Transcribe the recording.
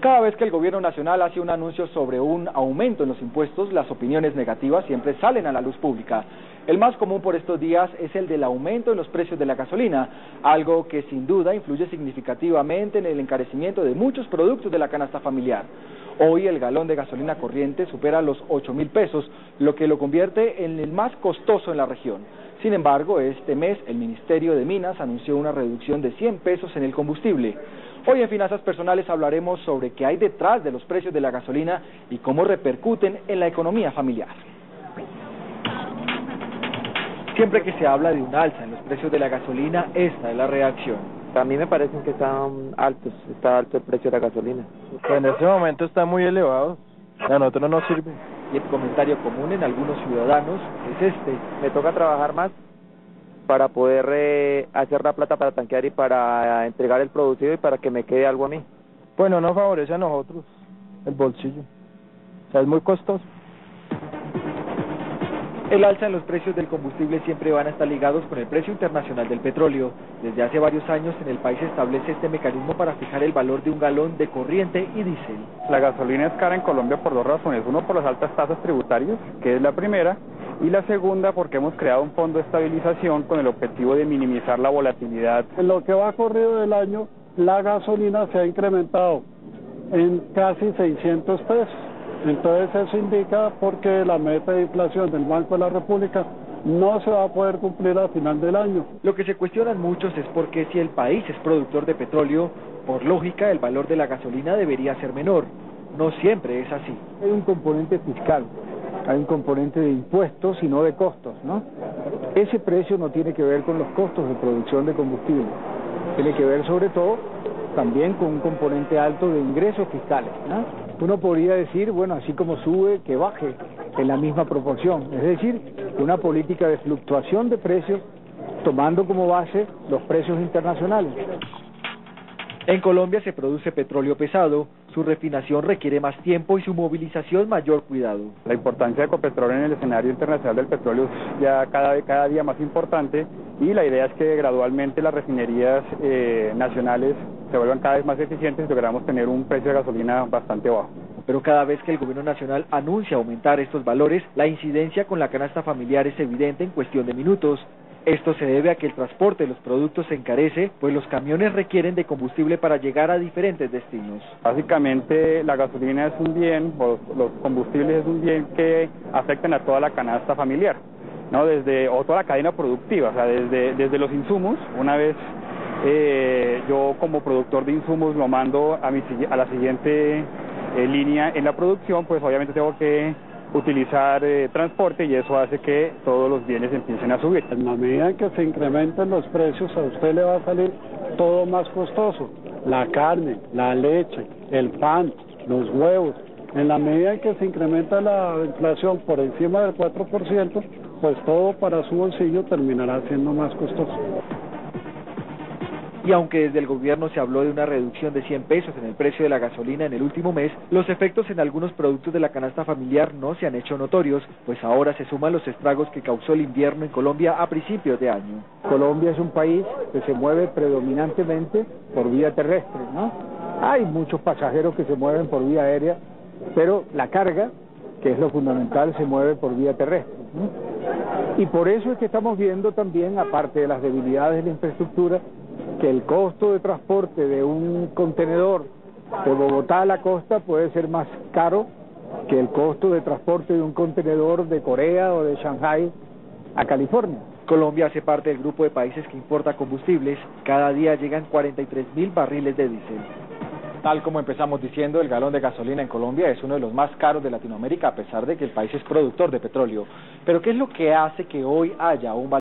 Cada vez que el gobierno nacional hace un anuncio sobre un aumento en los impuestos, las opiniones negativas siempre salen a la luz pública. El más común por estos días es el del aumento en los precios de la gasolina, algo que sin duda influye significativamente en el encarecimiento de muchos productos de la canasta familiar. Hoy el galón de gasolina corriente supera los 8.000 pesos, lo que lo convierte en el más costoso en la región. Sin embargo, este mes el Ministerio de Minas anunció una reducción de 100 pesos en el combustible. Hoy en Finanzas Personales hablaremos sobre qué hay detrás de los precios de la gasolina y cómo repercuten en la economía familiar. Siempre que se habla de un alza en los precios de la gasolina, esta es la reacción. A mí me parecen que están altos, está alto el precio de la gasolina. En este momento está muy elevado, a nosotros no nos sirve. Y el comentario común en algunos ciudadanos es este: me toca trabajar más para poder hacer la plata para tanquear y para entregar el producido y para que me quede algo a mí. Bueno, no favorece a nosotros el bolsillo, o sea, es muy costoso. El alza en los precios del combustible siempre van a estar ligados con el precio internacional del petróleo. Desde hace varios años en el país se establece este mecanismo para fijar el valor de un galón de corriente y diésel. La gasolina es cara en Colombia por dos razones: uno, por las altas tasas tributarias, que es la primera, y la segunda, porque hemos creado un fondo de estabilización con el objetivo de minimizar la volatilidad. En lo que va corrido del año, la gasolina se ha incrementado en casi 600 pesos. Entonces eso indica porque la meta de inflación del Banco de la República no se va a poder cumplir al final del año. Lo que se cuestionan muchos es por qué, si el país es productor de petróleo, por lógica el valor de la gasolina debería ser menor. No siempre es así. Hay un componente fiscal, hay un componente de impuestos y no de costos, ¿no? Ese precio no tiene que ver con los costos de producción de combustible, tiene que ver sobre todo también con un componente alto de ingresos fiscales, ¿no? Uno podría decir, bueno, así como sube, que baje en la misma proporción, es decir, una política de fluctuación de precios tomando como base los precios internacionales. En Colombia se produce petróleo pesado, su refinación requiere más tiempo y su movilización mayor cuidado. La importancia de Ecopetrol en el escenario internacional del petróleo es ya cada día más importante, y la idea es que gradualmente las refinerías nacionales se vuelvan cada vez más eficientes y logramos tener un precio de gasolina bastante bajo. Pero cada vez que el gobierno nacional anuncia aumentar estos valores, la incidencia con la canasta familiar es evidente en cuestión de minutos. Esto se debe a que el transporte de los productos se encarece, pues los camiones requieren de combustible para llegar a diferentes destinos. Básicamente la gasolina es un bien, o los combustibles es un bien que afectan a toda la canasta familiar, ¿no? O toda la cadena productiva, o sea, desde los insumos. Una vez yo como productor de insumos lo mando a la siguiente línea en la producción, pues obviamente tengo que utilizar transporte, y eso hace que todos los bienes empiecen a subir. En la medida en que se incrementen los precios, a usted le va a salir todo más costoso: la carne, la leche, el pan, los huevos. En la medida en que se incrementa la inflación por encima del 4%, pues todo para su bolsillo terminará siendo más costoso. Y aunque desde el gobierno se habló de una reducción de 100 pesos en el precio de la gasolina en el último mes, los efectos en algunos productos de la canasta familiar no se han hecho notorios, pues ahora se suman los estragos que causó el invierno en Colombia a principios de año. Colombia es un país que se mueve predominantemente por vía terrestre, ¿no? Hay muchos pasajeros que se mueven por vía aérea, pero la carga, que es lo fundamental, se mueve por vía terrestre, ¿no? Y por eso es que estamos viendo también, aparte de las debilidades de la infraestructura, que el costo de transporte de un contenedor de Bogotá a la costa puede ser más caro que el costo de transporte de un contenedor de Corea o de Shanghái a California. Colombia hace parte del grupo de países que importa combustibles. Cada día llegan 43.000 barriles de diésel. Tal como empezamos diciendo, el galón de gasolina en Colombia es uno de los más caros de Latinoamérica, a pesar de que el país es productor de petróleo. Pero ¿qué es lo que hace que hoy haya un valor